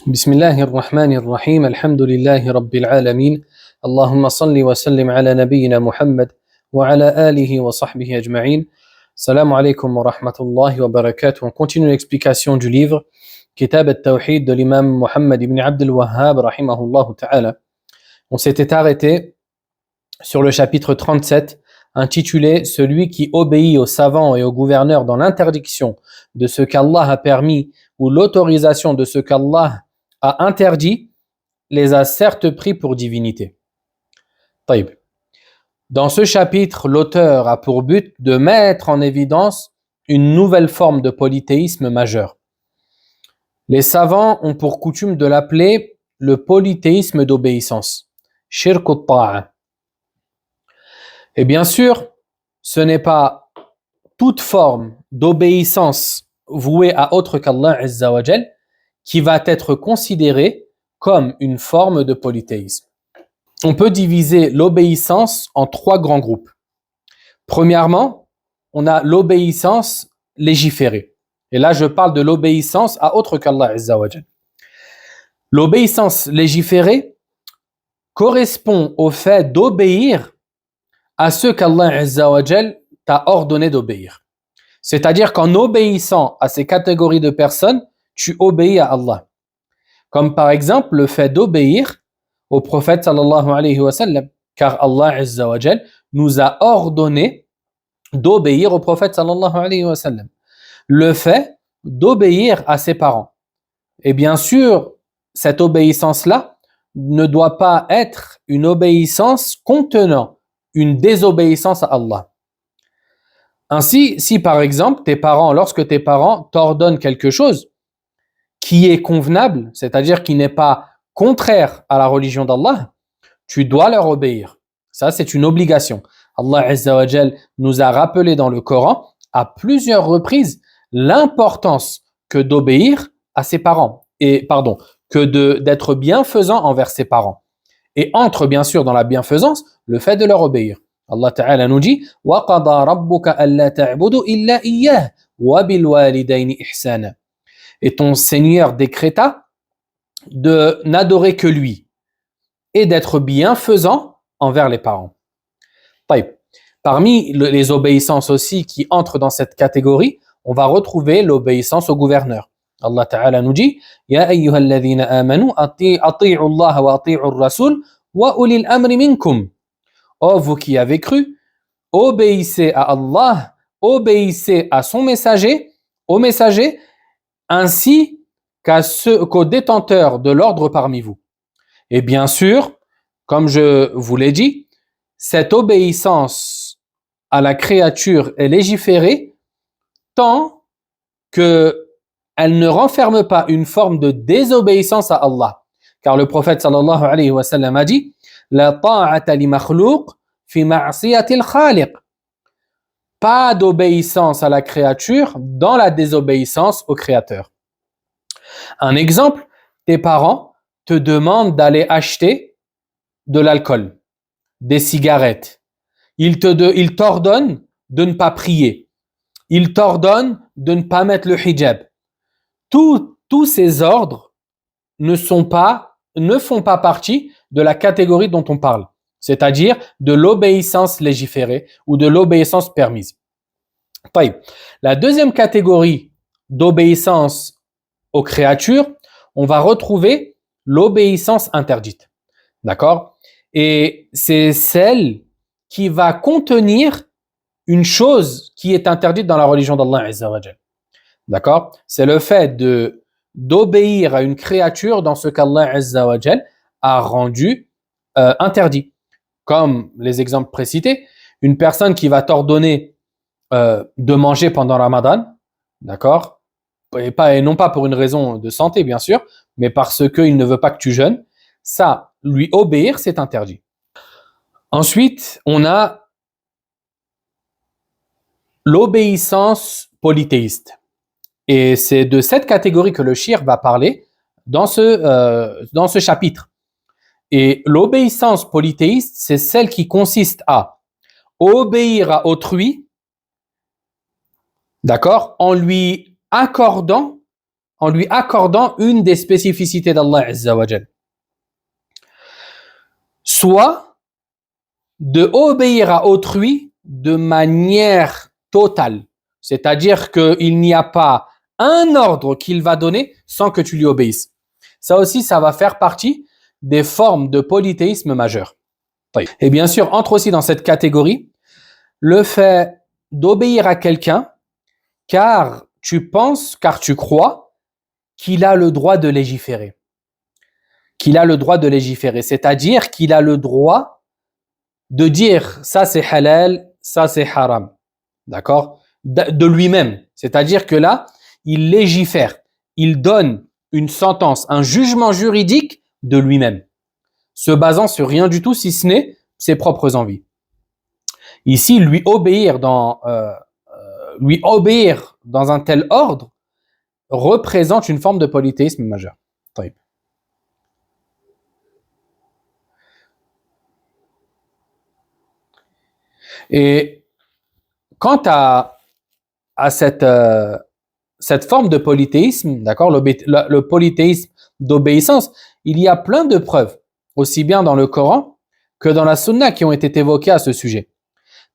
بسم الله الرحمن الرحيم الحمد لله رب العالمين اللهم صل وسلم على نبينا محمد وعلى آله وصحبه أجمعين. Salam alaikum wa rahmatullahi wa barakatuh. On continue l'explication du livre Kitab al-Tawhid de l'imam Muhammad ibn Abd al-Wahhab rahimahullah ta'ala. On s'était arrêté sur le chapitre 37 intitulé Celui qui obéit aux savants et aux gouverneurs dans l'interdiction de ce qu'Allah a permis ou l'autorisation de ce qu'Allah a interdit, les a certes pris pour divinité. Taïb. Dans ce chapitre, l'auteur a pour but de mettre en évidence une nouvelle forme de polythéisme majeur. Les savants ont pour coutume de l'appeler le polythéisme d'obéissance, shirk al-ta'a. Et bien sûr, ce n'est pas toute forme d'obéissance vouée à autre qu'Allah Azza wa Jal qui va être considérée comme une forme de polythéisme. On peut diviser l'obéissance en trois grands groupes. Premièrement, on a l'obéissance légiférée. Et là, je parle de l'obéissance à autre qu'Allah Azza wa Jal. L'obéissance légiférée correspond au fait d'obéir à ce qu'Allah Azza wa Jal t'a ordonné d'obéir. C'est-à-dire qu'en obéissant à ces catégories de personnes, tu obéis à Allah. Comme par exemple le fait d'obéir au prophète sallallahu alayhi wa sallam, car Allah Azza wa Jal nous a ordonné d'obéir au prophète sallallahu alayhi wa sallam. Le fait d'obéir à ses parents. Et bien sûr, cette obéissance-là ne doit pas être une obéissance contenant une désobéissance à Allah. Ainsi, si par exemple, lorsque tes parents t'ordonnent quelque chose qui est convenable, c'est-à-dire qui n'est pas contraire à la religion d'Allah, tu dois leur obéir. Ça, c'est une obligation. Allah Azza wa Jal nous a rappelé dans le Coran à plusieurs reprises l'importance que d'obéir à ses parents, d'être bienfaisant envers ses parents. Et entre bien sûr dans la bienfaisance le fait de leur obéir. Allah Ta'ala nous dit وَقَضَى رَبُّكَ أَلَّا تَعْبُدُوا إِلَّا إِيَّاهُ وَبِالْوَالِدَيْنِ إِحْسَانًا. Et ton Seigneur décréta de n'adorer que lui et d'être bienfaisant envers les parents. Parmi les obéissances aussi qui entrent dans cette catégorie, on va retrouver l'obéissance au gouverneur. Allah Ta'ala nous dit Ya ayyuhalladhina amanu ati'u Allah wa ati'u ar-rasul wa ulil amri minkum. Oh vous qui avez cru, obéissez à Allah, obéissez à son messager, aux messagers, ainsi qu'aux détenteurs de l'ordre parmi vous. Et bien sûr, comme je vous l'ai dit, cette obéissance à la créature est légiférée tant qu'elle ne renferme pas une forme de désobéissance à Allah. Car le prophète sallallahu alayhi wa sallam a dit La ta'ata li makhlouq fi ma'siyatil khaliq. Pas d'obéissance à la créature dans la désobéissance au créateur. Un exemple, tes parents te demandent d'aller acheter de l'alcool, des cigarettes. Ils t'ordonnent de ne pas prier. Ils t'ordonnent de ne pas mettre le hijab. Tous ces ordres ne font pas partie de la catégorie dont on parle, c'est-à-dire de l'obéissance légiférée ou de l'obéissance permise. La deuxième catégorie d'obéissance aux créatures, on va retrouver l'obéissance interdite. D'accord ? Et c'est celle qui va contenir une chose qui est interdite dans la religion d'Allah Azza wa Jal. D'accord ? C'est le fait d'obéir à une créature dans ce qu'Allah Azza wa Jal a rendu interdit. Comme les exemples précités, une personne qui va t'ordonner de manger pendant Ramadan, d'accord ? Et non pas pour une raison de santé, bien sûr, mais parce qu'il ne veut pas que tu jeûnes, ça, lui obéir, c'est interdit. Ensuite, on a l'obéissance polythéiste. Et c'est de cette catégorie que le shir va parler dans ce chapitre. Et l'obéissance polythéiste, c'est celle qui consiste à obéir à autrui, d'accord, en lui accordant en lui accordant une des spécificités d'Allah Azza wa Jal. Soit de obéir à autrui de manière totale. C'est-à-dire qu'il n'y a pas un ordre qu'il va donner sans que tu lui obéisses. Ça aussi, ça va faire partie des formes de polythéisme majeur. Et bien sûr, entre aussi dans cette catégorie le fait d'obéir à quelqu'un car tu penses, car tu crois qu'il a le droit de légiférer. Qu'il a le droit de légiférer, c'est-à-dire qu'il a le droit de dire ça c'est halal, ça c'est haram. D'accord? De lui-même. C'est-à-dire que là, il légifère. Il donne une sentence, un jugement juridique de lui-même, se basant sur rien du tout si ce n'est ses propres envies. Ici, lui obéir dans un tel ordre représente une forme de polythéisme majeur. Et quant à cette forme de polythéisme, d'accord, le polythéisme d'obéissance, il y a plein de preuves, aussi bien dans le Coran que dans la Sunna qui ont été évoquées à ce sujet.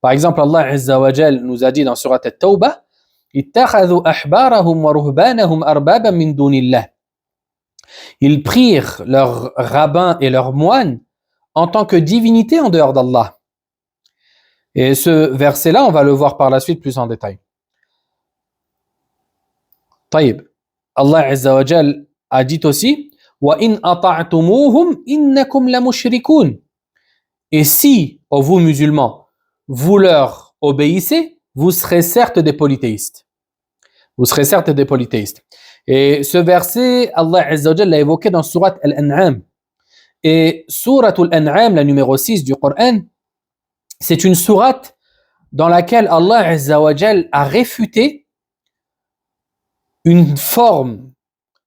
Par exemple, Allah Azza wa Jal nous a dit dans Surat At-Tawbah, ittakhadhu ahbarahum wa ruhbanahum arbaban min dunillah. Ils prirent leurs rabbins et leurs moines en tant que divinité en dehors d'Allah. Et ce verset-là, on va le voir par la suite plus en détail. Taïb. Allah Azza wa Jal a dit aussi, wa in ata'tumuhum innakum la mushrikun. Et si, ô vous musulmans, vous leur obéissez, vous serez certes des polythéistes. Vous serez certes des polythéistes. Et ce verset, Allah Azza wa Jal l'a évoqué dans Surat Al-An'am. Et Surat Al-An'am, la numéro 6 du Coran, c'est une sourate dans laquelle Allah Azza wa Jal a réfuté une forme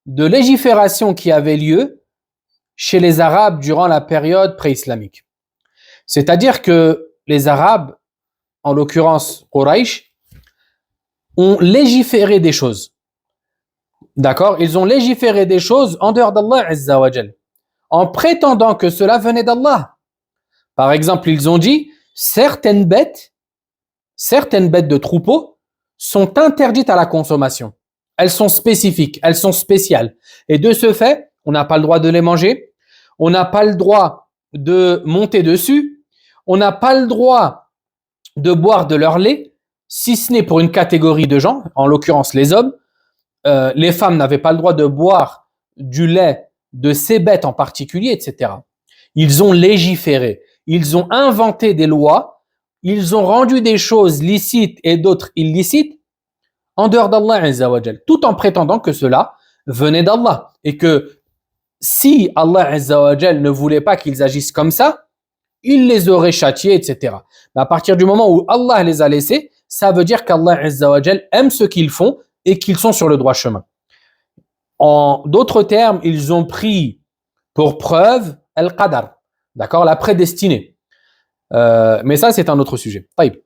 de légifération qui avait lieu chez les Arabes durant la période pré-islamique. C'est-à-dire que les Arabes, en l'occurrence Quraysh, ont légiféré des choses. D'accord? Ils ont légiféré des choses en dehors d'Allah Azza wa Jal, en prétendant que cela venait d'Allah. Par exemple, ils ont dit certaines bêtes de troupeaux sont interdites à la consommation. Elles sont spécifiques, elles sont spéciales. Et de ce fait, on n'a pas le droit de les manger, on n'a pas le droit de monter dessus, on n'a pas le droit de boire de leur lait, si ce n'est pour une catégorie de gens, en l'occurrence les hommes. Les femmes n'avaient pas le droit de boire du lait de ces bêtes en particulier, etc. Ils ont légiféré, ils ont inventé des lois, ils ont rendu des choses licites et d'autres illicites en dehors d'Allah Azza wa Jal, tout en prétendant que cela venait d'Allah et que si Allah Azza wa Jal ne voulait pas qu'ils agissent comme ça, il les aurait châtiés, etc. Mais à partir du moment où Allah les a laissés, ça veut dire qu'Allah Azza wa Jal aime ce qu'ils font et qu'ils sont sur le droit chemin. En d'autres termes, ils ont pris pour preuve al-qadar, d'accord, la prédestinée. Mais ça, c'est un autre sujet. Taïb.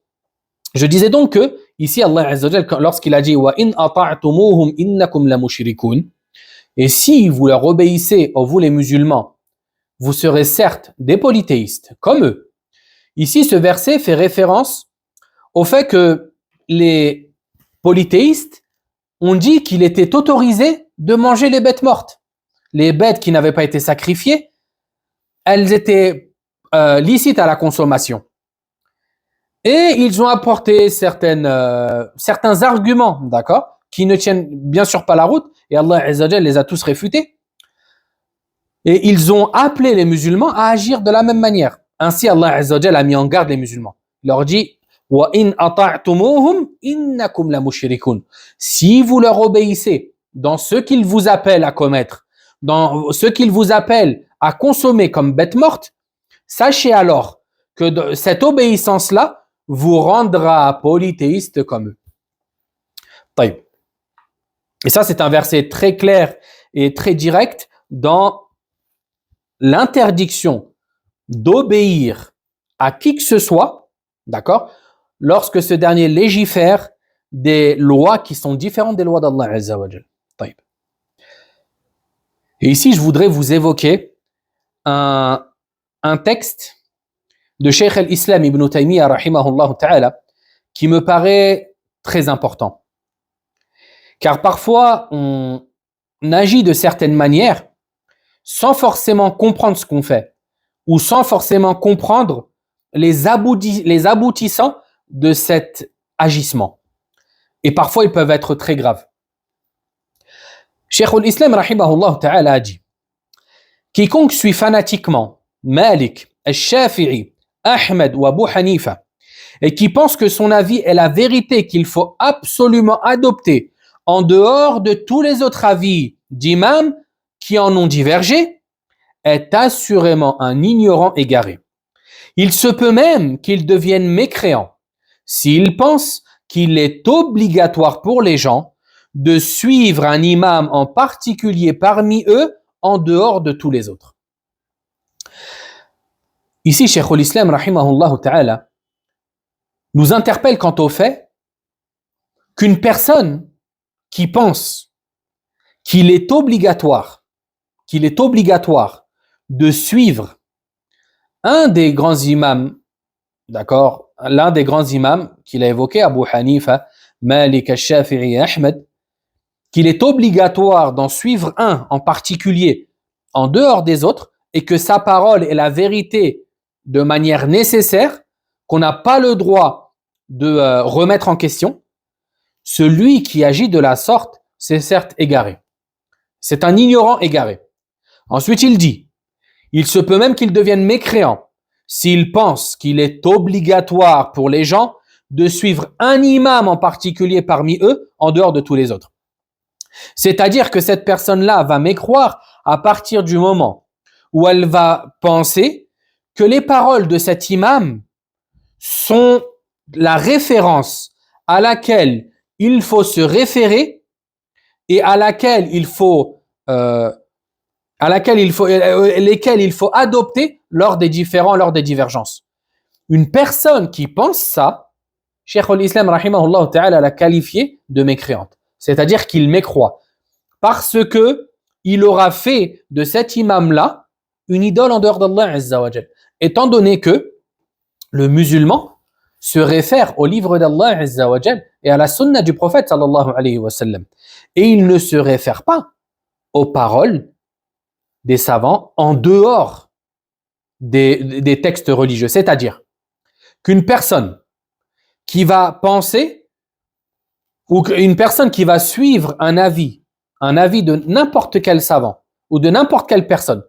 Je disais donc que ici Allah Azza wa Jal, lorsqu'il a dit wa in ata'tumuhum innakum la mushrikun, et si vous leur obéissez, vous les musulmans, vous serez certes des polythéistes comme eux. Ici, ce verset fait référence au fait que les polythéistes ont dit qu'il était autorisé de manger les bêtes mortes. Les bêtes qui n'avaient pas été sacrifiées, elles étaient licites à la consommation. Et ils ont apporté certains arguments, d'accord, qui ne tiennent bien sûr pas la route, et Allah Azza wa Jal les a tous réfutés. Et ils ont appelé les musulmans à agir de la même manière. Ainsi, Allah Azza wa Jal a mis en garde les musulmans. Il leur dit wa in ata'tumuhum innakum la mushrikun. Si vous leur obéissez dans ce qu'ils vous appellent à commettre, dans ce qu'ils vous appellent à consommer comme bête morte, sachez alors que cette obéissance-là vous rendra polythéiste comme eux. Taïb. Et ça, c'est un verset très clair et très direct dans l'interdiction d'obéir à qui que ce soit, d'accord, lorsque ce dernier légifère des lois qui sont différentes des lois d'Allah Azza wa Jal. Taïb. Et ici, je voudrais vous évoquer un texte de Cheikh al-Islam ibn Taymiyyah rahimahullah ta'ala qui me paraît très important. Car parfois, on agit de certaines manières sans forcément comprendre ce qu'on fait ou sans forcément comprendre les aboutissants de cet agissement. Et parfois, ils peuvent être très graves. Cheikh al-Islam rahimahullah ta'ala a dit: quiconque suit fanatiquement Malik, al-Shafi'i, Ahmed ou Abu Hanifa et qui pense que son avis est la vérité qu'il faut absolument adopter en dehors de tous les autres avis d'imams qui en ont divergé, est assurément un ignorant égaré. Il se peut même qu'il devienne mécréant s'il pense qu'il est obligatoire pour les gens de suivre un imam en particulier parmi eux en dehors de tous les autres. Ici, Cheikh al-Islam rahimahullah ta'ala nous interpelle quant au fait qu'une personne qui pense qu'il est obligatoire de suivre un des grands imams, d'accord, l'un des grands imams qu'il a évoqué, Abu Hanifa, Malik, al-Shafi'i et Ahmed, qu'il est obligatoire d'en suivre un en particulier en dehors des autres et que sa parole est la vérité de manière nécessaire, qu'on n'a pas le droit de remettre en question, celui qui agit de la sorte, c'est certes égaré. C'est un ignorant égaré. Ensuite, il dit, il se peut même qu'il devienne mécréant s'il pense qu'il est obligatoire pour les gens de suivre un imam en particulier parmi eux en dehors de tous les autres. C'est-à-dire que cette personne-là va mécroire à partir du moment où elle va penser que les paroles de cet imam sont la référence à laquelle il faut se référer et lesquelles il faut adopter lors des divergences. Une personne qui pense ça, Cheikh al-Islam rahimahullah ta'ala l'a qualifié de mécréante. C'est-à-dire qu'il mécroit. Parce que il aura fait de cet imam-là une idole en dehors d'Allah Azza wa Jal. Étant donné que le musulman se réfère au livre d'Allah Azza wa Jal et à la sunna du prophète sallallahu alayhi wa sallam. Et il ne se réfère pas aux paroles des savants en dehors des textes religieux. C'est-à-dire qu'une personne qui va penser ou une personne qui va suivre un avis de n'importe quel savant ou de n'importe quelle personne,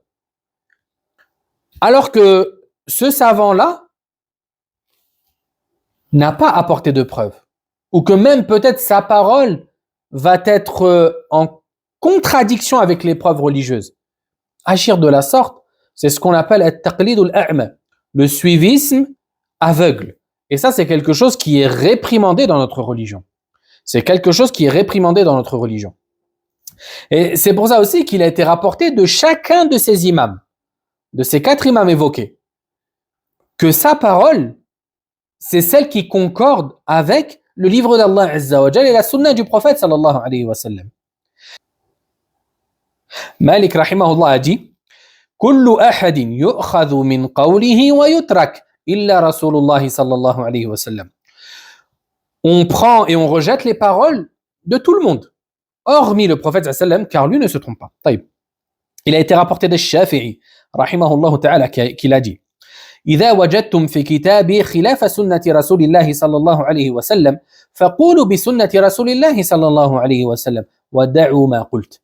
alors que ce savant-là n'a pas apporté de preuves, ou que même peut-être sa parole va être en contradiction avec les preuves religieuses. Agir de la sorte, c'est ce qu'on appelle at-taqlid al-a'ma, le suivisme aveugle. Et ça, c'est quelque chose qui est réprimandé dans notre religion. C'est quelque chose qui est réprimandé dans notre religion. Et c'est pour ça aussi qu'il a été rapporté de chacun de ces imams, de ces 4 imams évoqués, que sa parole, c'est celle qui concorde avec le livre d'Allah Azza wa Jal et la sunna du prophète sallallahu alayhi wa sallam. Malik rahimahullah a dit: kullu ahadin yu'khadhu min qawlihi wa yutrak illa Rasulullah sallallahu alayhi wa sallam. On prend et on rejette les paroles de tout le monde, hormis le prophète sallallahu alayhi wa sallam, car lui ne se trompe pas. Taïb. Il a été rapporté de Shafi'i rahimahullah ta'ala qu'il a dit: إذا وجدتم في كتابي خلاف سنة رسول الله صلى الله عليه وسلم فقولوا بسنة رسول الله صلى الله عليه وسلم ودعوا ما قلت.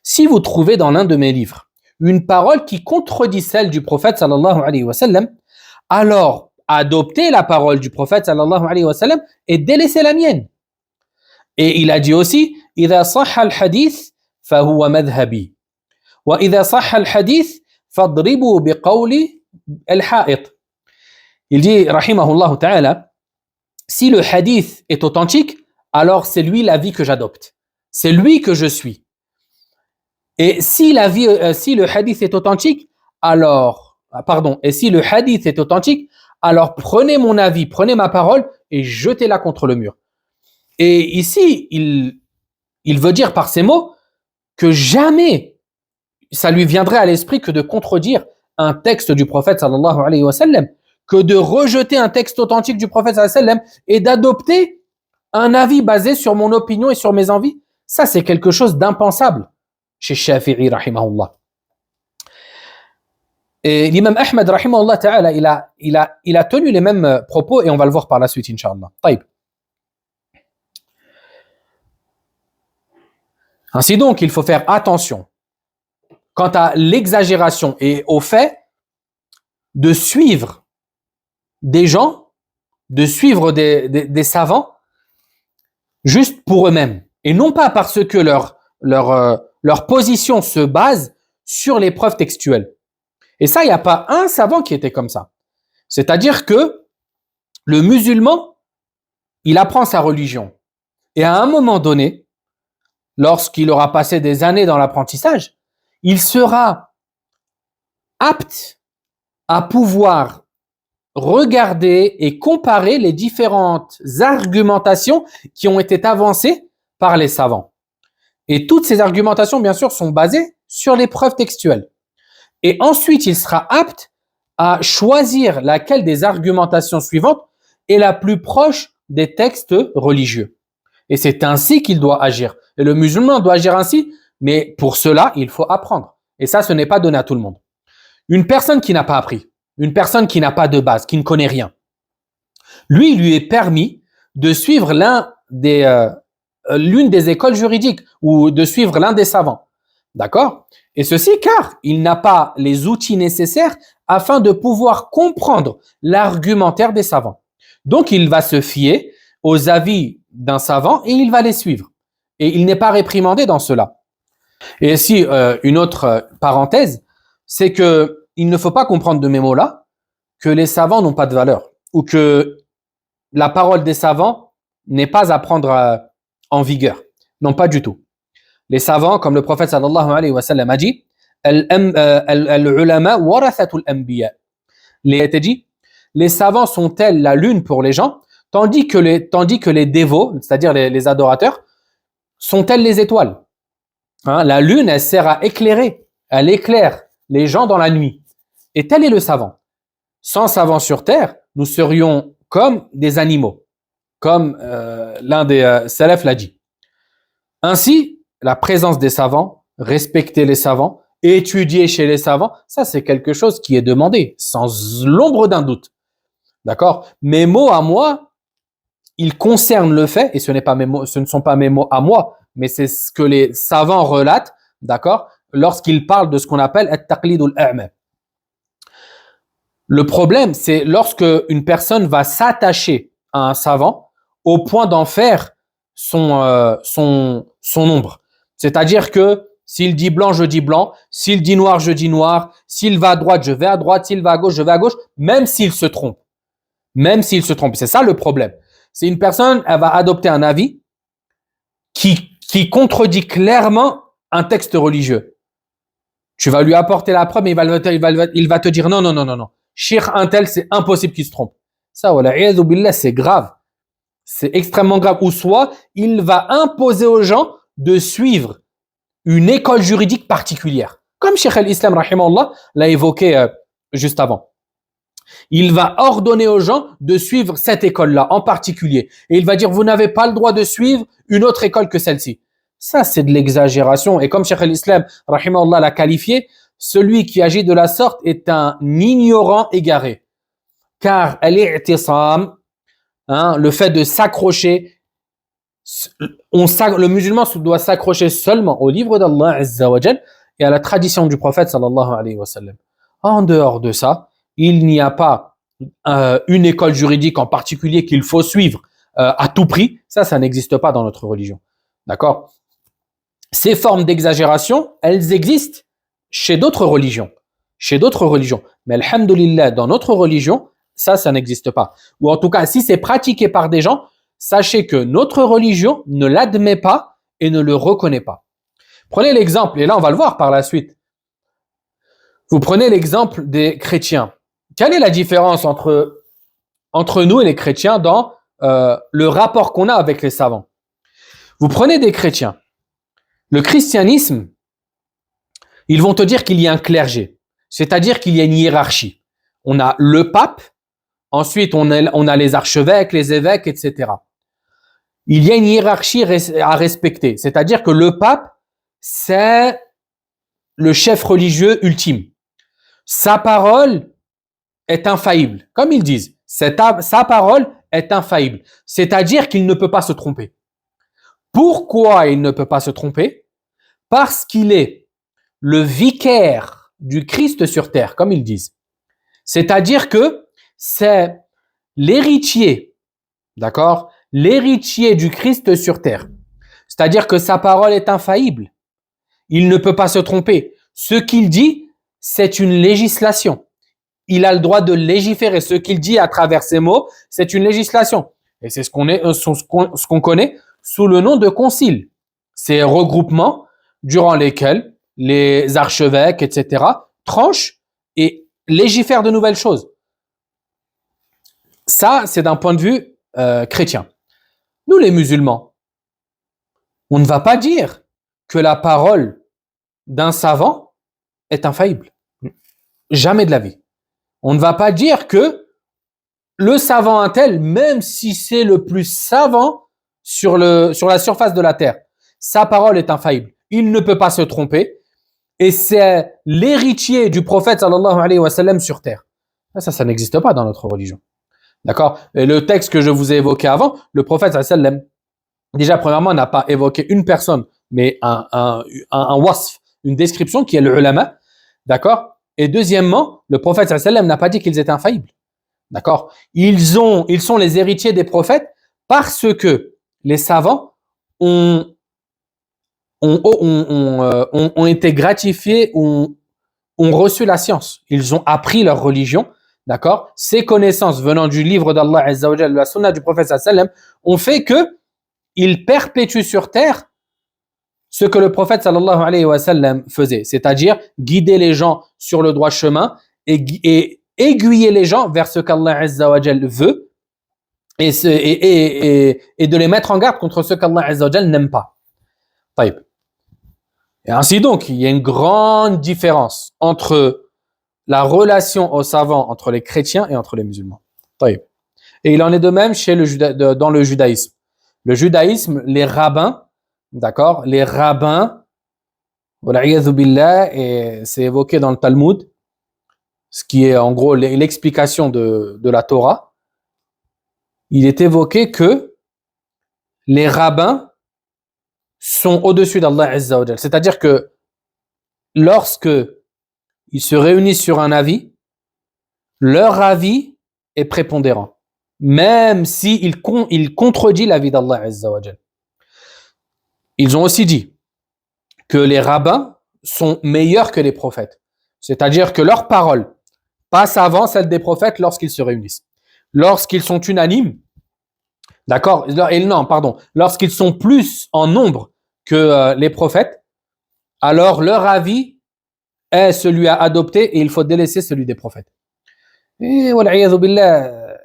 Si vous trouvez dans l'un de mes livres une parole qui contredit celle du prophète sallallahu alayhi wa sallam, alors adoptez la parole du prophète sallallahu alayhi wa sallam et délaissez la mienne. Et il a dit aussi: إذا صح الحديث فهو مذهبي وإذا صح الحديث فاضربوا بقولي al-ha'it. Il dit, rahimahullah ta'ala, si le hadith est authentique, alors c'est lui l'avis que j'adopte. C'est lui que je suis. Et si le hadith est authentique, alors prenez mon avis, prenez ma parole et jetez-la contre le mur. Et ici, il veut dire par ces mots que jamais ça lui viendrait à l'esprit que de contredire un texte du prophète sallallahu alayhi wa sallam, que de rejeter un texte authentique du prophète sallallahu alayhi wa sallam et d'adopter un avis basé sur mon opinion et sur mes envies. Ça, c'est quelque chose d'impensable chez Shafi'i rahimahullah. Et l'imam Ahmed rahimahullah ta'ala, il a tenu les mêmes propos et on va le voir par la suite, incha'Allah. Taïb. Ainsi donc, il faut faire attention quant à l'exagération et au fait de suivre des gens, de suivre des savants juste pour eux-mêmes et non pas parce que leur position se base sur les preuves textuelles. Et ça, il n'y a pas un savant qui était comme ça. C'est-à-dire que le musulman, il apprend sa religion. Et à un moment donné, lorsqu'il aura passé des années dans l'apprentissage, il sera apte à pouvoir regarder et comparer les différentes argumentations qui ont été avancées par les savants. Et toutes ces argumentations, bien sûr, sont basées sur les preuves textuelles. Et ensuite, il sera apte à choisir laquelle des argumentations suivantes est la plus proche des textes religieux. Et c'est ainsi qu'il doit agir. Et le musulman doit agir ainsi, mais pour cela, il faut apprendre. Et ça, ce n'est pas donné à tout le monde. Une personne qui n'a pas appris, une personne qui n'a pas de base, qui ne connaît rien, lui est permis de suivre l'une des écoles juridiques ou de suivre l'un des savants. D'accord ? Et ceci car il n'a pas les outils nécessaires afin de pouvoir comprendre l'argumentaire des savants. Donc, il va se fier aux avis d'un savant et il va les suivre. Et il n'est pas réprimandé dans cela. Et ici, une autre parenthèse, c'est que il ne faut pas comprendre de mes mots-là que les savants n'ont pas de valeur ou que la parole des savants n'est pas à prendre en vigueur. Non, pas du tout. Les savants, comme le prophète sallallahu alayhi wa sallam a dit, al-ulama warathatul anbiya. Les savants sont tels la lune pour les gens, tandis que les dévots, c'est-à-dire les adorateurs, sont tels les étoiles. Hein, la lune, elle sert à éclairer, elle éclaire les gens dans la nuit. Et tel est le savant. Sans savant sur terre, nous serions comme des animaux, comme l'un des salafs l'a dit. Ainsi, la présence des savants, respecter les savants, étudier chez les savants, ça c'est quelque chose qui est demandé, sans l'ombre d'un doute. D'accord ? Mes mots à moi, ils concernent le fait, et ce ne sont pas mes mots à moi, mais c'est ce que les savants relatent, d'accord, lorsqu'ils parlent de ce qu'on appelle at-taqlid al-a'ma. Le problème, c'est lorsque une personne va s'attacher à un savant au point d'en faire son ombre. C'est-à-dire que s'il dit blanc, je dis blanc, s'il dit noir, je dis noir, s'il va à droite, je vais à droite, s'il va à gauche, je vais à gauche, même s'il se trompe. Même s'il se trompe. C'est ça le problème. C'est une personne, elle va adopter un avis qui contredit clairement un texte religieux. Tu vas lui apporter la preuve, mais il va te dire non. Cheikh un tel, c'est impossible qu'il se trompe. Ça, wala'iyadhu billah, c'est grave. C'est extrêmement grave. Ou soit, il va imposer aux gens de suivre une école juridique particulière. Comme Cheikh al-Islam, rahimahullah, l'a évoqué juste avant. Il va ordonner aux gens de suivre cette école-là en particulier. Et il va dire, vous n'avez pas le droit de suivre une autre école que celle-ci. Ça, c'est de l'exagération. Et comme Cheikh al-Islam, rahimahullah, l'a qualifié, celui qui agit de la sorte est un ignorant égaré. Car al-i'tisam, le fait de s'accrocher, le musulman doit s'accrocher seulement au livre d'Allah Azza wa Jal et à la tradition du prophète sallallahu alayhi wa sallam. En dehors de ça, il n'y a pas une école juridique en particulier qu'il faut suivre à tout prix. Ça n'existe pas dans notre religion. D'accord ? Ces formes d'exagération, elles existent chez d'autres religions. Mais alhamdoulilah, dans notre religion, ça n'existe pas. Ou en tout cas, si c'est pratiqué par des gens, sachez que notre religion ne l'admet pas et ne le reconnaît pas. Prenez l'exemple, et là on va le voir par la suite. Vous prenez l'exemple des chrétiens. Quelle est la différence entre nous et les chrétiens dans le rapport qu'on a avec les savants ? Vous prenez des chrétiens. Le christianisme, Ils vont te dire qu'il y a un clergé, c'est-à-dire qu'il y a une hiérarchie. On a le pape, ensuite on a les archevêques, les évêques, etc. Il y a une hiérarchie à respecter, c'est-à-dire que le pape, c'est le chef religieux ultime. Sa parole est infaillible. Comme ils disent, sa parole est infaillible. C'est-à-dire qu'il ne peut pas se tromper. Pourquoi il ne peut pas se tromper? Parce qu'il est le vicaire du Christ sur terre, comme ils disent. C'est-à-dire que c'est l'héritier, d'accord? L'héritier du Christ sur terre. C'est-à-dire que sa parole est infaillible. Il ne peut pas se tromper. Ce qu'il dit, c'est une législation. Il a le droit de légiférer. Ce qu'il dit à travers ses mots, c'est une législation. Et c'est ce qu'on connaît sous le nom de concile. C'est un regroupement durant lesquels les archevêques, etc., tranchent et légifèrent de nouvelles choses. Ça, c'est d'un point de vue chrétien. Nous, les musulmans, on ne va pas dire que la parole d'un savant est infaillible. Jamais de la vie. On ne va pas dire que le savant untel, même si c'est le plus savant sur la surface de la terre, sa parole est infaillible. Il ne peut pas se tromper. Et c'est l'héritier du prophète sallallahu alayhi wa sallam sur terre. Ça n'existe pas dans notre religion. D'accord? Et le texte que je vous ai évoqué avant, le prophète sallallahu alayhi wa sallam, déjà, premièrement, n'a pas évoqué une personne, mais un wasf, une description qui est le ulama. D'accord? Et deuxièmement, le prophète sallallahu alayhi wa sallam n'a pas dit qu'ils étaient infaillibles. D'accord? Ils sont les héritiers des prophètes parce que les savants ont été gratifiés, ont reçu la science. Ils ont appris leur religion. D'accord? Ces connaissances venant du livre d'Allah Azza wa Jalla, de la sunna du prophète sallallahu alayhi wa sallam, ont fait que ils perpétuent sur terre ce que le prophète sallallahu alayhi wa sallam faisait, c'est-à-dire guider les gens sur le droit chemin et aiguiller les gens vers ce qu'Allah Azza wa Jalla veut et de les mettre en garde contre ce qu'Allah Azza wa Jalla n'aime pas. Taïb. Et ainsi donc, il y a une grande différence entre la relation aux savants entre les chrétiens et entre les musulmans. Taïb. Et il en est de même dans le judaïsme. Le judaïsme, les rabbins, d'accord, les rabbins, et c'est évoqué dans le Talmud, ce qui est en gros l'explication de la Torah. Il est évoqué que les rabbins sont au-dessus d'Allah Azza wa Jal. C'est-à-dire que lorsque ils se réunissent sur un avis, leur avis est prépondérant, même s'il contredit l'avis d'Allah Azza wa Jal. Ils ont aussi dit que les rabbins sont meilleurs que les prophètes. C'est-à-dire que leur parole passe avant celle des prophètes lorsqu'ils se réunissent. Lorsqu'ils sont unanimes, d'accord, lorsqu'ils sont plus en nombre que les prophètes, alors leur avis est celui à adopter et il faut délaisser celui des prophètes. Et billah,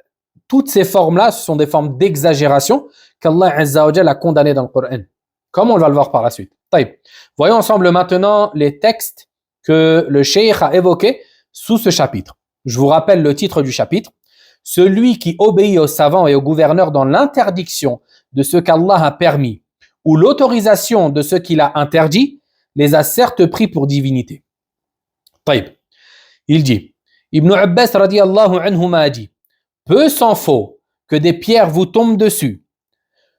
toutes ces formes-là, ce sont des formes d'exagération qu'Allah Azza wa Jalla a condamnées dans le Coran. Comme on va le voir par la suite. Taïb. Voyons ensemble maintenant les textes que le cheikh a évoqués sous ce chapitre. Je vous rappelle le titre du chapitre. Celui qui obéit aux savants et aux gouverneurs dans l'interdiction de ce qu'Allah a permis ou l'autorisation de ce qu'il a interdit, les a certes pris pour divinité. Taïb. Il dit, Ibn Abbas radiyallahu anhuma a dit, peu s'en faut que des pierres vous tombent dessus.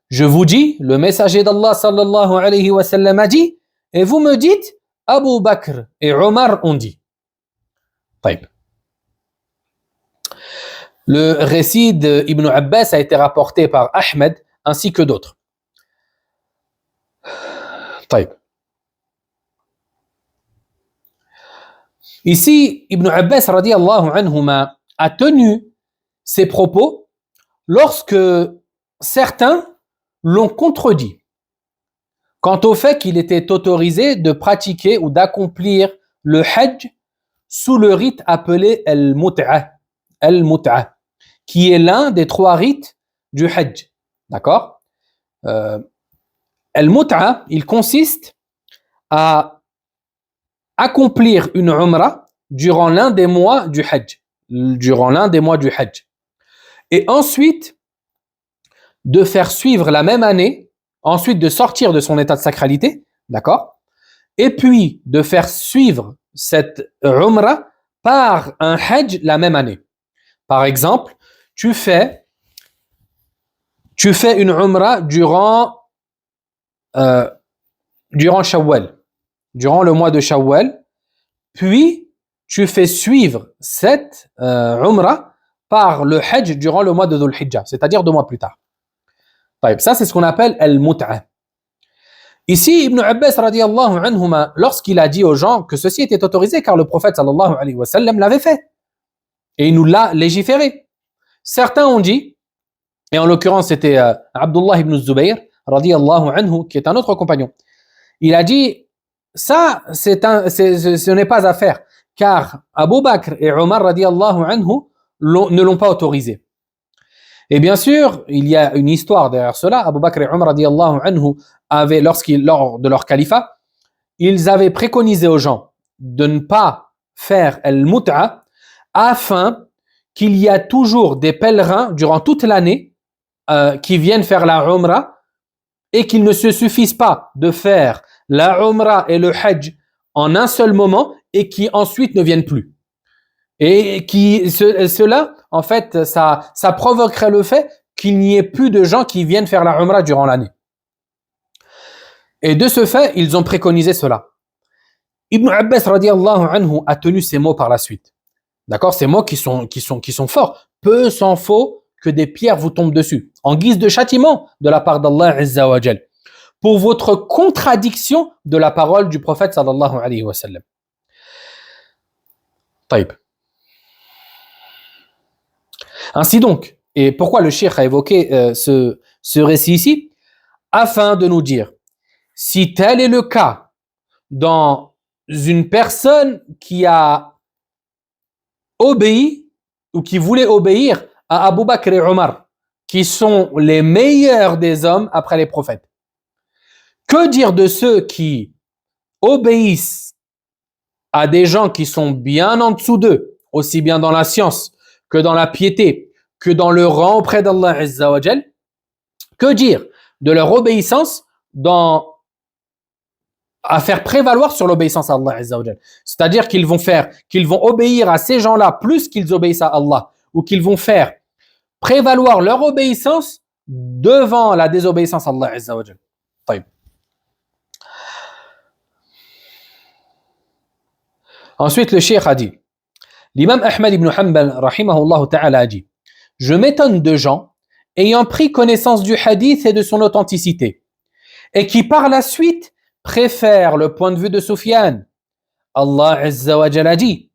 Je vous dis, le messager d'Allah sallallahu alayhi wa sallam a dit, et vous me dites, Abu Bakr et Omar ont dit. Taïb. Le récit d'Ibn Abbas a été rapporté par Ahmed ainsi que d'autres. Taïb. Ici, Ibn Abbas radiyallahu anhuma a tenu ses propos lorsque certains l'ont contredit quant au fait qu'il était autorisé de pratiquer ou d'accomplir le hajj sous le rite appelé al-mut'a, qui est l'un des 3 rites du hajj. D'accord? Al-mut'a, il consiste à accomplir une umrah durant l'un des mois du Hajj. Et ensuite, de faire suivre la même année, ensuite de sortir de son état de sacralité, d'accord? Et puis de faire suivre cette umrah par un Hajj la même année. Par exemple, tu fais une umrah durant Shawwal, durant le mois de Shawwal, puis tu fais suivre cette umrah par le Hajj durant le mois de Dhul Hijjah, c'est-à-dire 2 mois plus tard. Ça, c'est ce qu'on appelle al-mut'a. Ici, Ibn Abbas radiyallahu anhuma, lorsqu'il a dit aux gens que ceci était autorisé, car le prophète sallallahu alayhi wa sallam l'avait fait, et il nous l'a légiféré. Certains ont dit, et en l'occurrence c'était Abdullah ibn Zubayr radiyallahu anhu, qui est un autre compagnon, il a dit, ça, ce n'est pas à faire, car Abu Bakr et Omar radiyallahu anhu ne l'ont pas autorisé. Et bien sûr, il y a une histoire derrière cela. Abu Bakr et Omar radiyallahu anhu avaient, lors de leur califat, ils avaient préconisé aux gens de ne pas faire al-mut'a afin qu'il y a toujours des pèlerins durant toute l'année qui viennent faire la umrah et qu'il ne se suffise pas de faire la umrah et le hajj en un seul moment et qui ensuite ne viennent plus. Et cela, en fait, ça provoquerait le fait qu'il n'y ait plus de gens qui viennent faire la umrah durant l'année. Et de ce fait, ils ont préconisé cela. Ibn Abbas radiyallahu anhu a tenu ces mots par la suite. D'accord? Ces mots qui sont forts. Peu s'en faut que des pierres vous tombent dessus, en guise de châtiment de la part d'Allah Azza wa Jal, pour votre contradiction de la parole du prophète sallallahu alayhi wa sallam. Taïb. Ainsi donc, et pourquoi le cheikh a évoqué ce récit ici? Afin de nous dire, si tel est le cas dans une personne qui a obéi ou qui voulait obéir à Abu Bakr et Omar, qui sont les meilleurs des hommes après les prophètes, que dire de ceux qui obéissent à des gens qui sont bien en dessous d'eux, aussi bien dans la science que dans la piété, que dans le rang auprès d'Allah Azza wa Jal? Que dire de leur obéissance à faire prévaloir sur l'obéissance à Allah Azza wa Jal? C'est-à-dire qu'ils vont obéir à ces gens-là plus qu'ils obéissent à Allah, ou qu'ils vont faire prévaloir leur obéissance devant la désobéissance à Allah Azza wa Jal. Taïb. Ensuite, le cheikh a dit, l'imam Ahmad ibn Hanbal, rahimahullah ta'ala, a dit, je m'étonne de gens ayant pris connaissance du hadith et de son authenticité, et qui par la suite préfèrent le point de vue de Sufyan. Allah Azza wa Jalla dit,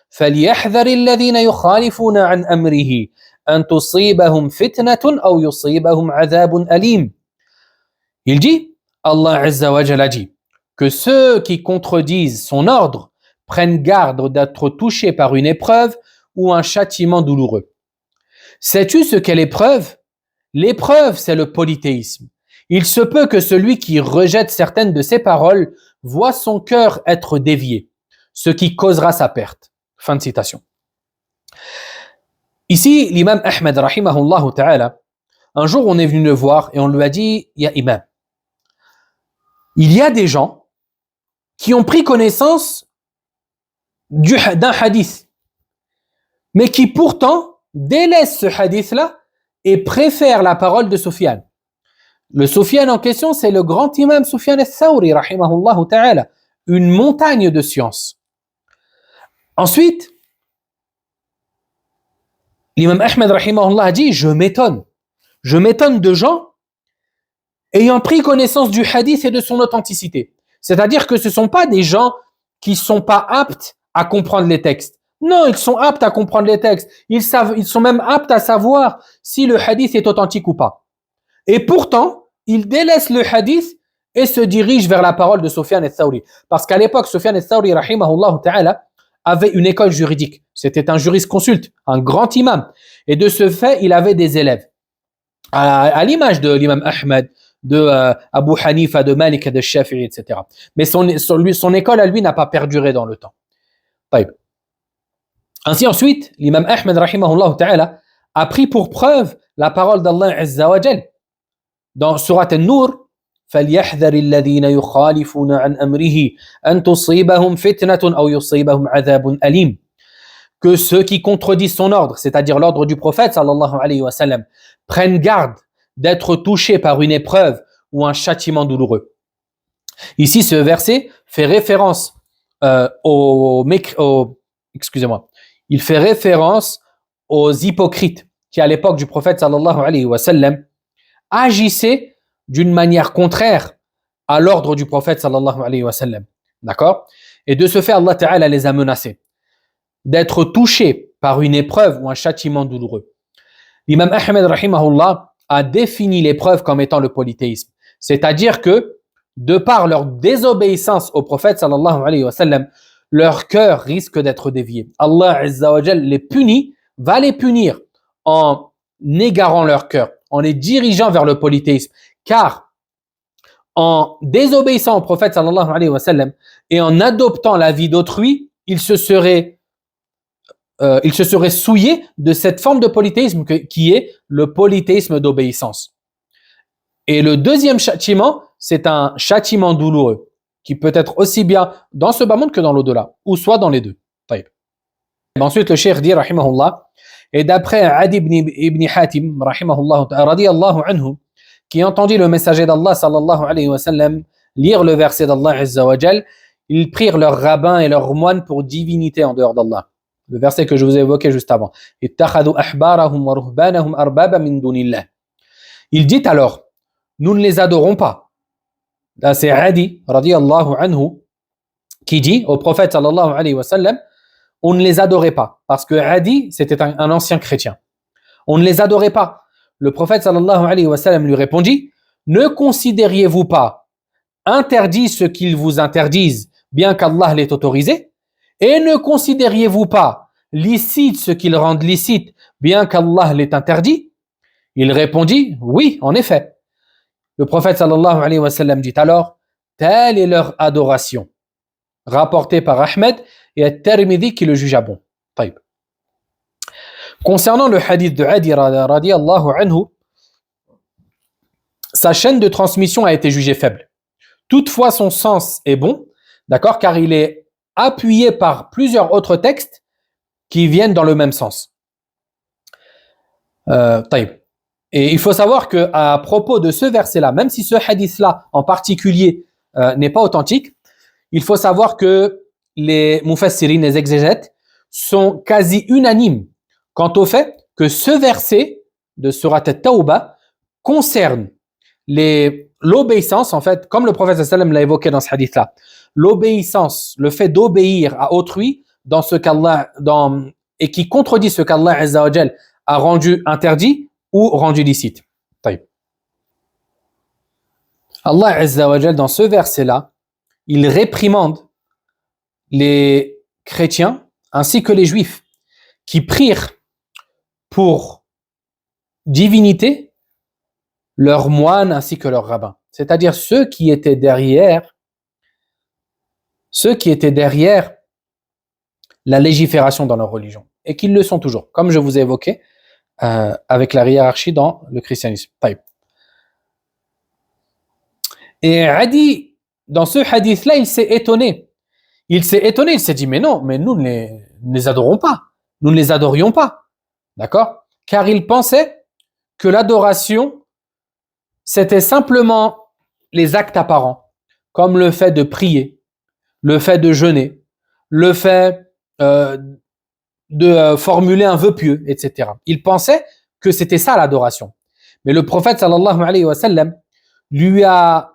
فَلْيَحْذَرِ الَّذِينَ يُخَالِفُونَ عَنْ أَمْرِهِ أَنْ تُصِيبَهُمْ فِتْنَةٌ أَوْ يُصِيبَهُمْ عَذَابٌ أَلِيمٌ. Il dit, Allah Azza wa Jalla dit, que ceux qui contredisent son ordre prennent garde d'être touchés par une épreuve ou un châtiment douloureux. Sais-tu ce qu'est l'épreuve? L'épreuve, c'est le polythéisme. Il se peut que celui qui rejette certaines de ces paroles voit son cœur être dévié, ce qui causera sa perte. Fin de citation. Ici, l'imam Ahmed, rahimahullah ta'ala, un jour on est venu le voir et on lui a dit, ya imam, il y a des gens qui ont pris connaissance d'un hadith, mais qui pourtant délaissent ce hadith-là et préfèrent la parole de Sufyan. Le Sufyan en question, c'est le grand imam Sufyan al-Thawri, rahimahullah ta'ala, une montagne de science. Ensuite, l'imam Ahmed, rahimahullah, a dit, je m'étonne de gens ayant pris connaissance du hadith et de son authenticité. C'est-à-dire que ce ne sont pas des gens qui ne sont pas aptes à comprendre les textes. Non, ils sont aptes à comprendre les textes. Ils sont même aptes à savoir si le hadith est authentique ou pas. Et pourtant, ils délaissent le hadith et se dirigent vers la parole de Sufyan al-Thawri. Parce qu'à l'époque, Sufyan al-Thawri, rahimahullah ta'ala, avait une école juridique. C'était un jurisconsulte, un grand imam. Et de ce fait, il avait des élèves. À l'image de l'imam Ahmed, de Abu Hanifa, de Malik, de Shafi'i, etc. Mais son école à lui n'a pas perduré dans le temps. طيب. Ainsi ensuite, l'imam Ahmed rahimahullah ta'ala a pris pour preuve la parole d'Allah Azza wa Jal dans Surat An-Nur. فليحذر الذين يخالفون عن أمره أن تصيبهم فتنة أو يصيبهم عذاب أليم. Que ceux qui contredisent son ordre, c'est-à-dire l'ordre du prophète sallallahu alayhi wa sallam, prennent garde d'être touchés par une épreuve ou un châtiment douloureux. Ici, ce verset fait référence il fait référence aux hypocrites qui, à l'époque du prophète sallallahu alayhi wa sallam, agissaient d'une manière contraire à l'ordre du prophète sallallahu alayhi wa sallam. D'accord? Et de ce fait, Allah Ta'ala les a menacés d'être touchés par une épreuve ou un châtiment douloureux. L'imam Ahmed rahimahullah a défini l'épreuve comme étant le polythéisme. C'est-à-dire que, de par leur désobéissance au prophète sallallahu alayhi wa sallam, leur cœur risque d'être dévié. Allah Azza wa Jal va les punir en égarant leur cœur, en les dirigeant vers le polythéisme. Car en désobéissant au prophète sallallahu alayhi wa sallam et en adoptant la vie d'autrui, ils se seraient souillés de cette forme de polythéisme qui est le polythéisme d'obéissance. Et le deuxième châtiment, c'est un châtiment douloureux qui peut être aussi bien dans ce bas monde que dans l'au-delà, ou soit dans les deux. Ensuite, le cheikh dit, rahimahullah, et d'après Adi ibn Hatim, rahimahullah, radiyallahu anhu, qui entendit le messager d'Allah sallallahu alayhi wa sallam lire le verset d'Allah Azza wa Jal, ils prirent leurs rabbins et leurs moines pour divinité en dehors d'Allah. Le verset que je vous ai évoqué juste avant. Ittakhadhu ahbarahum wa ruhbanahum arbaba min dunillah. Il dit alors, nous ne les adorons pas. Là, c'est Adi, radiyallahu anhu, qui dit au prophète sallallahu alayhi wa sallam, on ne les adorait pas. Parce que Adi, c'était un ancien chrétien. On ne les adorait pas. Le prophète sallallahu alayhi wa sallam lui répondit, ne considériez-vous pas interdit ce qu'ils vous interdisent, bien qu'Allah l'ait autorisé, et ne considériez-vous pas licite ce qu'ils rendent licite, bien qu'Allah l'ait interdit? Il répondit, oui, en effet. Le prophète sallallahu alayhi wa sallam dit alors, telle est leur adoration, rapporté par Ahmed et At-Tirmidhi qui le jugea bon. Taïb. Concernant le hadith de Adi radiyallahu anhu, sa chaîne de transmission a été jugée faible. Toutefois, son sens est bon, d'accord, car il est appuyé par plusieurs autres textes qui viennent dans le même sens. Taïb. Et il faut savoir qu'à propos de ce verset-là, même si ce hadith-là en particulier n'est pas authentique, il faut savoir que les mufassirin, les exégètes, sont quasi unanimes quant au fait que ce verset de Surat At-Tawbah concerne l'obéissance, en fait, comme le prophète sallam l'a évoqué dans ce hadith-là, l'obéissance, le fait d'obéir à autrui dans ce qu'Allah, et qui contredit ce qu'Allah Azza wa Jal a rendu interdit ou rendu licite. Allah Azza wa Jal, dans ce verset-là, il réprimande les chrétiens ainsi que les juifs qui prirent pour divinité leurs moines ainsi que leurs rabbins. C'est-à-dire ceux qui étaient derrière la légifération dans leur religion et qui le sont toujours, comme je vous ai évoqué avec la hiérarchie dans le christianisme. Taïb. Et Adi, dans ce hadith-là, il s'est étonné. Il s'est dit, mais non, mais nous ne les adorons pas. Nous ne les adorions pas. D'accord? Car il pensait que l'adoration, c'était simplement les actes apparents, comme le fait de prier, le fait de jeûner, le fait de formuler un vœu pieux, etc. Il pensait que c'était ça l'adoration. Mais le prophète sallallahu alayhi wa sallam lui a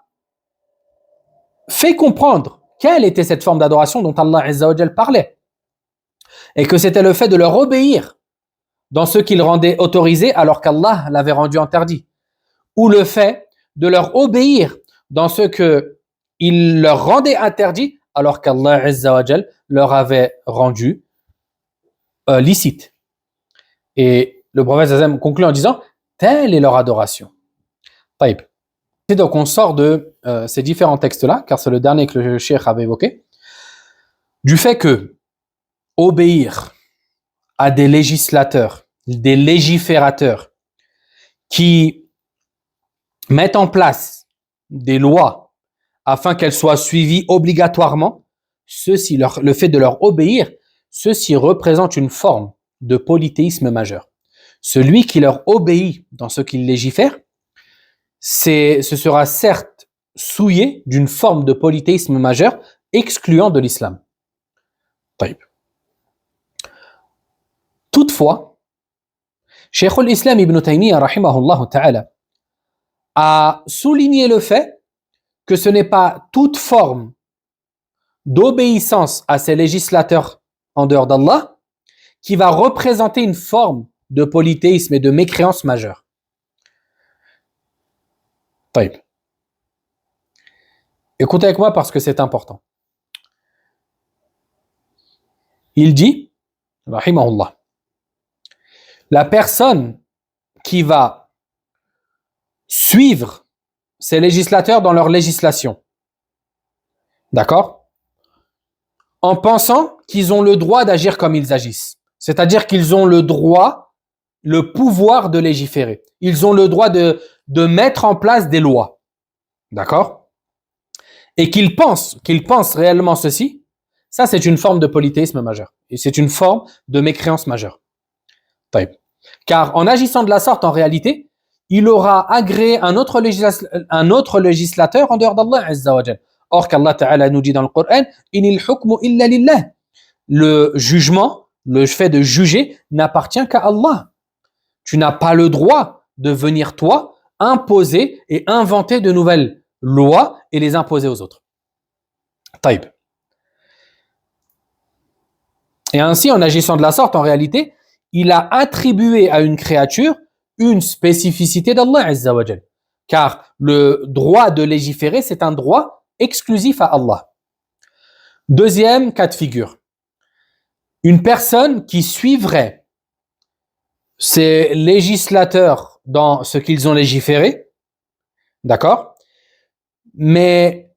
fait comprendre quelle était cette forme d'adoration dont Allah Azza wa Jal parlait. Et que c'était le fait de leur obéir dans ce qu'il rendait autorisé alors qu'Allah l'avait rendu interdit. Ou le fait de leur obéir dans ce qu'il leur rendait interdit alors qu'Allah Azza wa Jal leur avait rendu licite. Et le prophète sallam conclut en disant, telle est leur adoration. Taïb. Et donc on sort de ces différents textes-là, car c'est le dernier que le cheikh avait évoqué, du fait que obéir à des législateurs, des légiférateurs qui mettent en place des lois afin qu'elles soient suivies obligatoirement, le fait de leur obéir, ceci représente une forme de polythéisme majeur. Celui qui leur obéit dans ce qu'ils légifèrent, ce sera certes souillé d'une forme de polythéisme majeur excluant de l'islam. Toutefois, Cheikh al-Islam ibn Taymiyyah rahimahullah ta'ala a souligné le fait que ce n'est pas toute forme d'obéissance à ces législateurs en dehors d'Allah qui va représenter une forme de polythéisme et de mécréance majeure. Taïb. Écoutez avec moi parce que c'est important. Il dit, rahimahullah, la personne qui va suivre ces législateurs dans leur législation, d'accord, en pensant qu'ils ont le droit d'agir comme ils agissent, c'est-à-dire qu'ils ont le droit, le pouvoir de légiférer, ils ont le droit de mettre en place des lois, d'accord, et qu'ils pensent réellement ceci, ça c'est une forme de polythéisme majeur, et c'est une forme de mécréance majeure. Taïb. Car en agissant de la sorte, en réalité, il aura agréé un autre législateur en dehors d'Allah Azza wa Jal. Or qu'Allah Ta'ala nous dit dans le Coran, Inil hukmu illa lillah. Le jugement, le fait de juger, n'appartient qu'à Allah. Tu n'as pas le droit de venir, toi, imposer et inventer de nouvelles lois et les imposer aux autres. Taïb. Et ainsi, en agissant de la sorte, en réalité, il a attribué à une créature une spécificité d'Allah Azza wa Jal. Car le droit de légiférer, c'est un droit exclusif à Allah. Deuxième cas de figure. Une personne qui suivrait ces législateurs dans ce qu'ils ont légiféré, d'accord, mais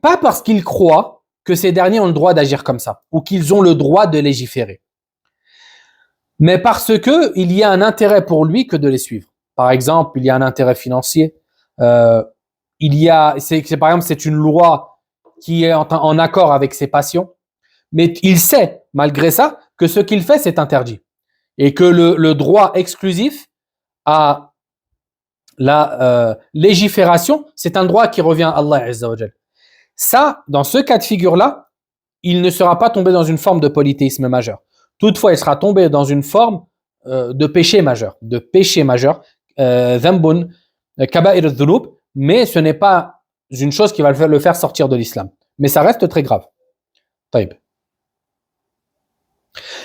pas parce qu'ils croient que ces derniers ont le droit d'agir comme ça, ou qu'ils ont le droit de légiférer, mais parce que il y a un intérêt pour lui que de les suivre. Par exemple, il y a un intérêt financier. Par exemple, c'est une loi qui est en accord avec ses passions, mais il sait, malgré ça, que ce qu'il fait, c'est interdit. Et que le droit exclusif à la légifération, c'est un droit qui revient à Allah Azza wa Jal. Ça, dans ce cas de figure-là, il ne sera pas tombé dans une forme de polythéisme majeur. Toutefois, il sera tombé dans une forme de péché majeur, dhambun, kaba'ir al-dhunub, mais ce n'est pas une chose qui va le faire sortir de l'islam. Mais ça reste très grave. Taïb.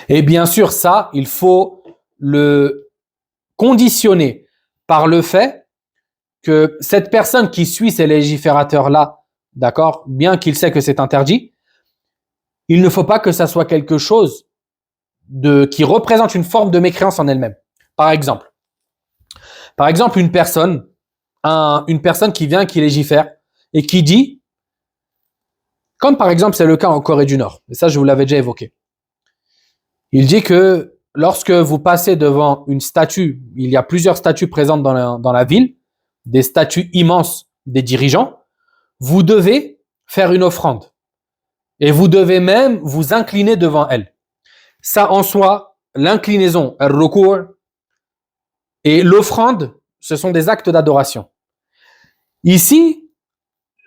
Et bien sûr, ça, il faut le conditionner par le fait que cette personne qui suit ces légiférateurs-là, d'accord, bien qu'il sait que c'est interdit, il ne faut pas que ça soit quelque chose qui représente une forme de mécréance en elle-même. Par exemple, une personne qui vient, qui légifère et qui dit, comme par exemple c'est le cas en Corée du Nord, et ça je vous l'avais déjà évoqué, il dit que lorsque vous passez devant une statue, il y a plusieurs statues présentes dans la ville, des statues immenses des dirigeants, vous devez faire une offrande et vous devez même vous incliner devant elles. Ça en soi, l'inclinaison, al-ruku' et l'offrande, ce sont des actes d'adoration. Ici,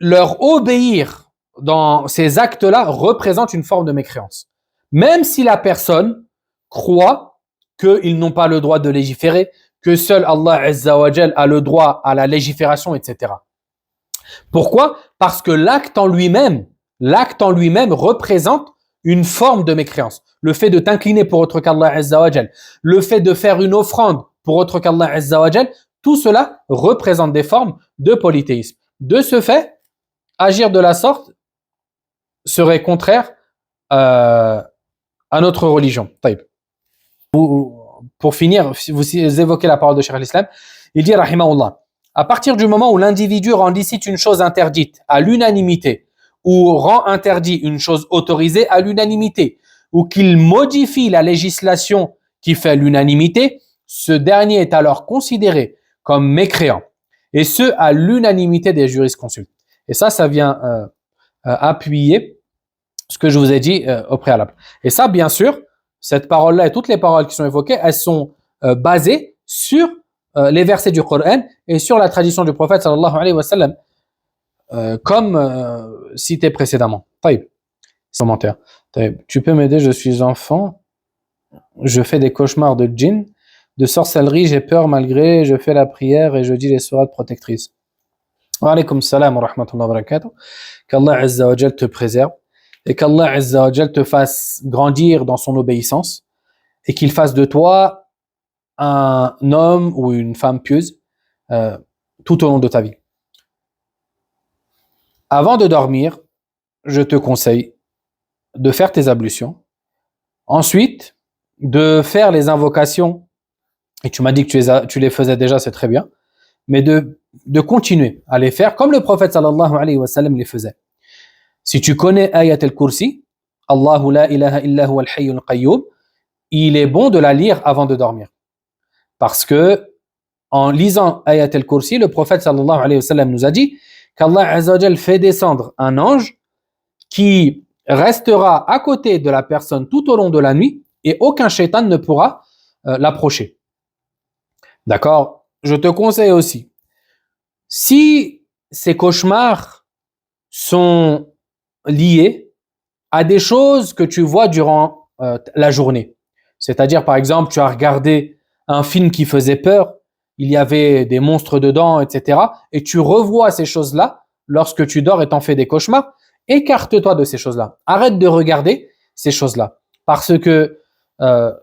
leur obéir dans ces actes-là représente une forme de mécréance. Même si la personne croit qu'ils n'ont pas le droit de légiférer, que seul Allah Azza wa Jal a le droit à la légifération, etc. Pourquoi ? Parce que l'acte en lui-même représente une forme de mécréance. Le fait de t'incliner pour autre qu'Allah Azza wa Jal, le fait de faire une offrande pour autre qu'Allah Azza wa Jal, tout cela représente des formes de polythéisme. De ce fait, agir de la sorte serait contraire à notre religion. Pour finir, vous évoquez la parole de Cheikh al-Islam, il dit rahimahullah, À partir du moment où l'individu rend licite une chose interdite à l'unanimité, ou rend interdit une chose autorisée à l'unanimité, ou qu'il modifie la législation qui fait l'unanimité, ce dernier est alors considéré comme mécréant. Et ce, à l'unanimité des jurisconsultes. Et ça vient appuyer ce que je vous ai dit au préalable. Et ça, bien sûr, cette parole-là et toutes les paroles qui sont évoquées, elles sont basées sur les versets du Coran et sur la tradition du prophète sallallahu alayhi wa sallam, comme cité précédemment. Taïb. Commentaire. Taïb. Tu peux m'aider, je suis enfant, je fais des cauchemars de djinn, de sorcellerie, j'ai peur malgré, je fais la prière et je dis les sourates protectrices. Wa alaykum salam wa rahmatullahi wa barakatuh. Qu'Allah Azza wa Jal te préserve et qu'Allah Azza wa Jal te fasse grandir dans son obéissance et qu'il fasse de toi un homme ou une femme pieuse tout au long de ta vie. Avant de dormir, je te conseille de faire tes ablutions. Ensuite, de faire les invocations. Et tu m'as dit que tu les faisais déjà, c'est très bien. Mais de continuer à les faire comme le prophète sallallahu alayhi wa sallam les faisait. Si tu connais Ayat al-Kursi, Allahu la ilaha illa huwa al-hayyul qayyum, il est bon de la lire avant de dormir. Parce que en lisant Ayat al-Kursi, le prophète sallallahu alayhi wa sallam nous a dit qu'Allah azza wa jal fait descendre un ange qui restera à côté de la personne tout au long de la nuit et aucun shaitan ne pourra l'approcher. D'accord? Je te conseille aussi, si ces cauchemars sont liés à des choses que tu vois durant la journée, c'est-à-dire par exemple tu as regardé un film qui faisait peur, il y avait des monstres dedans, etc. et tu revois ces choses-là lorsque tu dors et t'en fais des cauchemars, écarte-toi de ces choses-là. Arrête de regarder ces choses-là parce que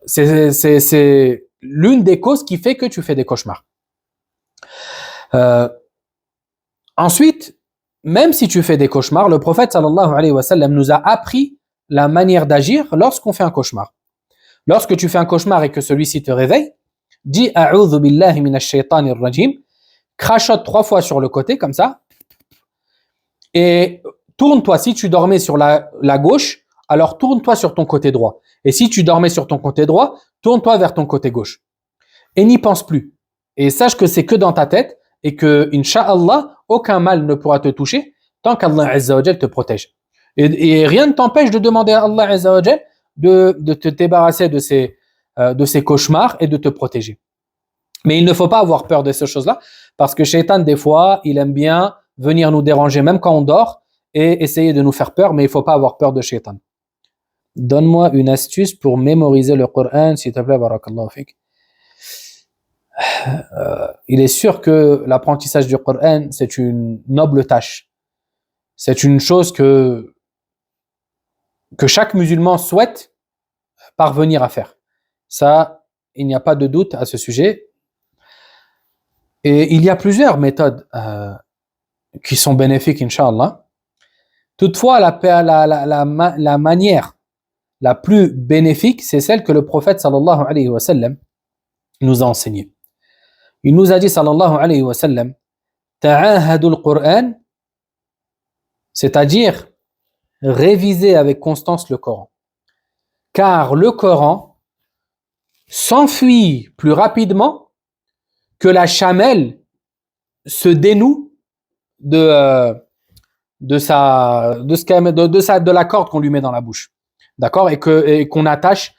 c'est l'une des causes qui fait que tu fais des cauchemars. Ensuite, même si tu fais des cauchemars, le prophète sallallahu alayhi wa sallam nous a appris la manière d'agir lorsqu'on fait un cauchemar. Lorsque tu fais un cauchemar et que celui-ci te réveille, dis a'udhu billahi minash shaitanir rajim, crachote 3 fois sur le côté comme ça et tourne-toi. Si tu dormais sur la gauche, alors tourne-toi sur ton côté droit. Et si tu dormais sur ton côté droit, tourne-toi vers ton côté gauche. Et n'y pense plus. Et sache que c'est que dans ta tête et que, incha'Allah, aucun mal ne pourra te toucher tant qu'Allah Azza wa Jal te protège. Et rien ne t'empêche de demander à Allah Azza wa Jal de te débarrasser de ces cauchemars et de te protéger. Mais il ne faut pas avoir peur de ces choses-là parce que Shaitan, des fois, il aime bien venir nous déranger même quand on dort et essayer de nous faire peur, mais il ne faut pas avoir peur de Shaitan. Donne-moi une astuce pour mémoriser le Coran, s'il te plaît, barakallahu fik. Il est sûr que l'apprentissage du Coran, c'est une noble tâche. C'est une chose que chaque musulman souhaite parvenir à faire. Ça, il n'y a pas de doute à ce sujet. Et il y a plusieurs méthodes qui sont bénéfiques, Inch'Allah. Toutefois, la manière la plus bénéfique, c'est celle que le prophète sallallahu alayhi wa sallam nous a enseignée. Il nous a dit sallallahu alayhi wa sallam, ta'ahadul Qur'an, c'est-à-dire réviser avec constance le Coran. Car le Coran s'enfuit plus rapidement que la chamelle se dénoue de la corde qu'on lui met dans la bouche. D'accord? Et qu'on attache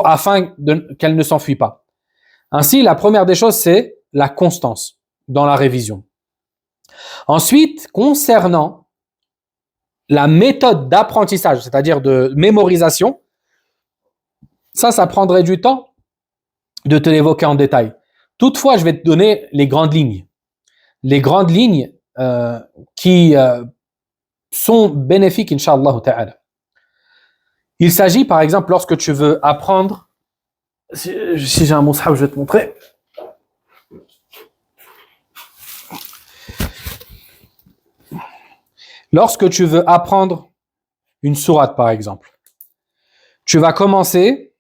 afin qu'elle ne s'enfuit pas. Ainsi, la première des choses, c'est la constance dans la révision. Ensuite, concernant la méthode d'apprentissage, c'est-à-dire de mémorisation, ça prendrait du temps de te l'évoquer en détail. Toutefois, je vais te donner les grandes lignes. Les grandes lignes qui sont bénéfiques, Inch'Allah ta'ala. Il s'agit, par exemple, lorsque tu veux apprendre, si j'ai un mushaf, je vais te montrer. Lorsque tu veux apprendre une sourate, par exemple, tu vas commencer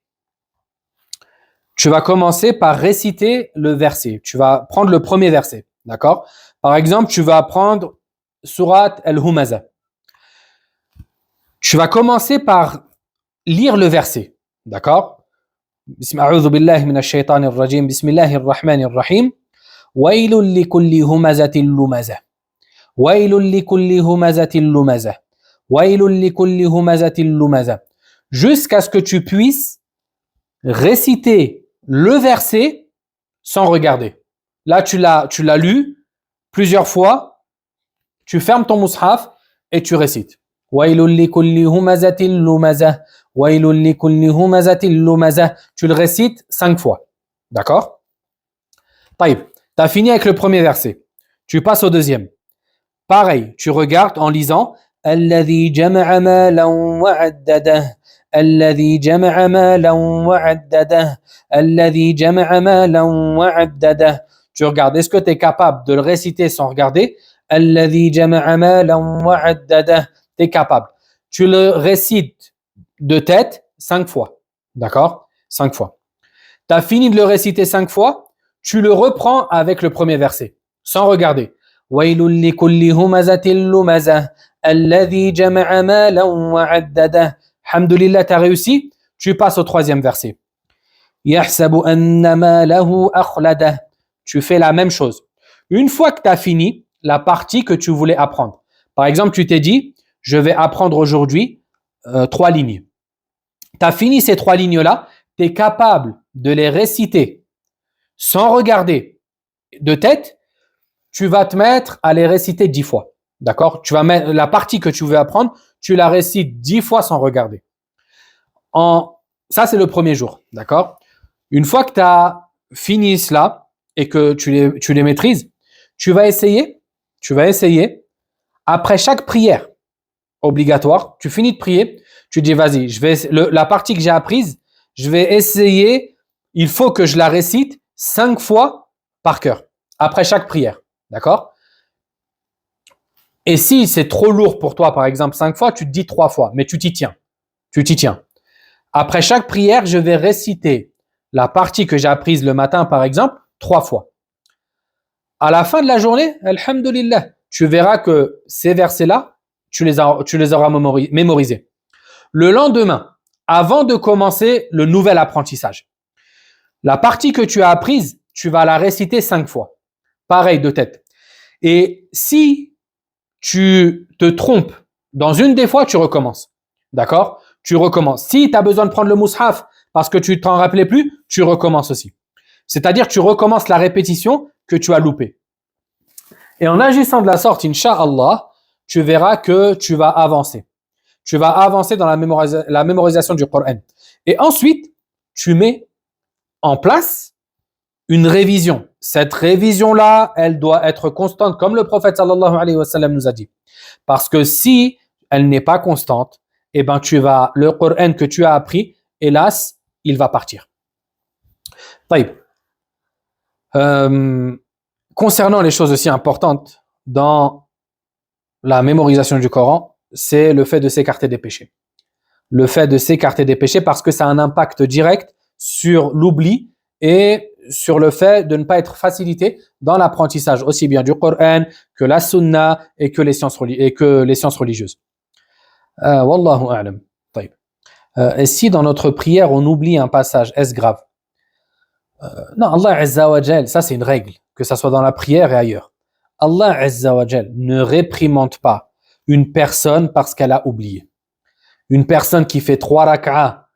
par réciter le verset. Tu vas prendre le premier verset. D'accord? Par exemple, tu vas apprendre Surat Al-Humaza. Tu vas commencer par lire le verset. D'accord? أعوذ بالله من الشيطان الرجيم بسم الله الرحمن الرحيم ويل لكل همزة لمزة ويل لكل همزة لمزة ويل لكل همزة لمزة jusqu'à ce que tu puisses réciter le verset sans regarder. Là, tu l'as lu plusieurs fois, tu fermes ton mushaf et tu récites. ويل لكل همزة لمزة ويل لكل همزة لمزة. Tu le récites 5 fois. D'accord? طيب, tu as fini avec le premier verset. Tu passes au deuxième. Pareil, tu regardes en lisant الذي جمع مالا وعدده الذي جمع مالا وعدده الذي جمع مالا وعدده. Tu regardes, est-ce que tu es capable de le réciter sans regarder? الذي جمع مالا وعدده. Tu es capable. Tu le récites de tête 5 fois. D'accord? 5 fois. Tu as fini de le réciter 5 fois, tu le reprends avec le premier verset, sans regarder. وَيْلٌ لِكُلِّ هُمَزَةٍ لُمَزَةٍ الَّذِي جَمَعَ مَالًا وَعَدَّدَهُ. Alhamdulillah, tu as réussi. Tu passes au troisième verset. يَحْسَبُ أَنَّ مَالَهُ أَخْلَدَهُ. Tu fais la même chose. Une fois que tu as fini la partie que tu voulais apprendre. Par exemple, tu t'es dit, je vais apprendre aujourd'hui 3 lignes. Tu as fini ces 3 lignes-là, tu es capable de les réciter sans regarder de tête, tu vas te mettre à les réciter 10 fois. D'accord? Tu vas mettre la partie que tu veux apprendre, tu la récites 10 fois sans regarder. Ça, c'est le premier jour. D'accord? Une fois que tu as fini cela et que tu les maîtrises, tu vas essayer, après chaque prière obligatoire, tu finis de prier, tu dis vas-y, la partie que j'ai apprise, je vais essayer, il faut que je la récite 5 fois par cœur, après chaque prière. D'accord? Et si c'est trop lourd pour toi, par exemple 5 fois, tu te dis 3 fois, mais tu t'y tiens. Après chaque prière, je vais réciter la partie que j'ai apprise le matin, par exemple, 3 fois. À la fin de la journée, alhamdulillah, tu verras que ces versets-là, tu les auras mémorisés. Le lendemain, avant de commencer le nouvel apprentissage, la partie que tu as apprise, tu vas la réciter 5 fois. Pareil de tête. Et si tu te trompes dans une des fois, tu recommences. D'accord? Tu recommences. Si tu as besoin de prendre le mushaf parce que tu ne t'en rappelais plus, tu recommences aussi. C'est-à-dire tu recommences la répétition que tu as loupée. Et en agissant de la sorte, Inch'Allah, tu verras que tu vas avancer. Tu vas avancer dans la mémorisation du Coran. Et ensuite, tu mets en place une révision. Cette révision-là, elle doit être constante, comme le prophète sallallahu alayhi wa sallam nous a dit. Parce que si elle n'est pas constante, eh ben le Coran que tu as appris, hélas, il va partir. Concernant les choses aussi importantes dans la mémorisation du Coran, c'est le fait de s'écarter des péchés. Le fait de s'écarter des péchés parce que ça a un impact direct sur l'oubli et sur le fait de ne pas être facilité dans l'apprentissage aussi bien du Coran que la Sunna et que les sciences religieuses. Wallahu a'lam. Et si dans notre prière on oublie un passage, est-ce grave? Non, Allah Azza wa Jal, ça c'est une règle, que ça soit dans la prière et ailleurs. Allah Azza wa Jal ne réprimande pas une personne parce qu'elle a oublié. Une personne qui fait 3 rak'a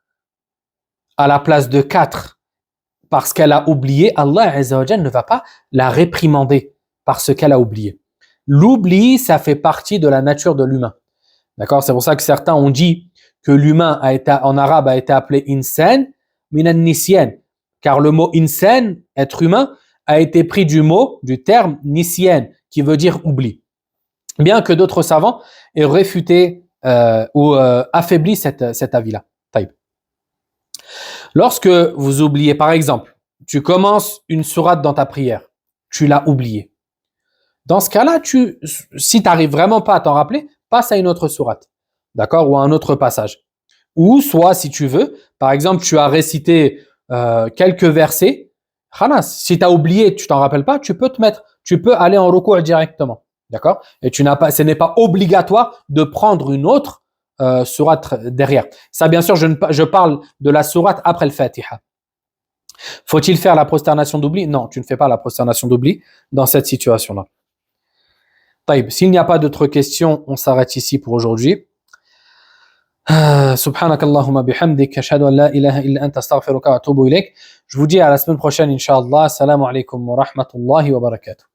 à la place de 4 parce qu'elle a oublié, Allah Azza wa Jal ne va pas la réprimander parce qu'elle a oublié. L'oubli, ça fait partie de la nature de l'humain. D'accord? C'est pour ça que certains ont dit que l'humain en arabe a été appelé insan min an-nisyan, car le mot insan, être humain, a été pris du terme nisyan, qui veut dire oubli. Bien que d'autres savants aient réfuté ou affaibli cet avis-là. Lorsque vous oubliez, par exemple, tu commences une sourate dans ta prière, tu l'as oublié. Dans ce cas-là, si tu n'arrives vraiment pas à t'en rappeler, passe à une autre sourate, d'accord, ou à un autre passage. Ou soit, si tu veux, par exemple, tu as récité quelques versets, khalas, si tu as oublié, tu t'en rappelles pas, tu peux tu peux aller en recours directement. D'accord? Et ce n'est pas obligatoire de prendre une autre sourate derrière. Ça, bien sûr, je parle de la sourate après le Fatiha. Faut-il faire la prosternation d'oubli? Non, tu ne fais pas la prosternation d'oubli dans cette situation-là. طيب, s'il n'y a pas d'autres questions, on s'arrête ici pour aujourd'hui. سبحانك اللهم بحمدك أشهد أن لا إله إلا أنت أستغفرك وأتوب إليك. Je vous dis à la semaine prochaine, Inch'Allah. Assalamu alaikum wa rahmatullahi wa barakatuh.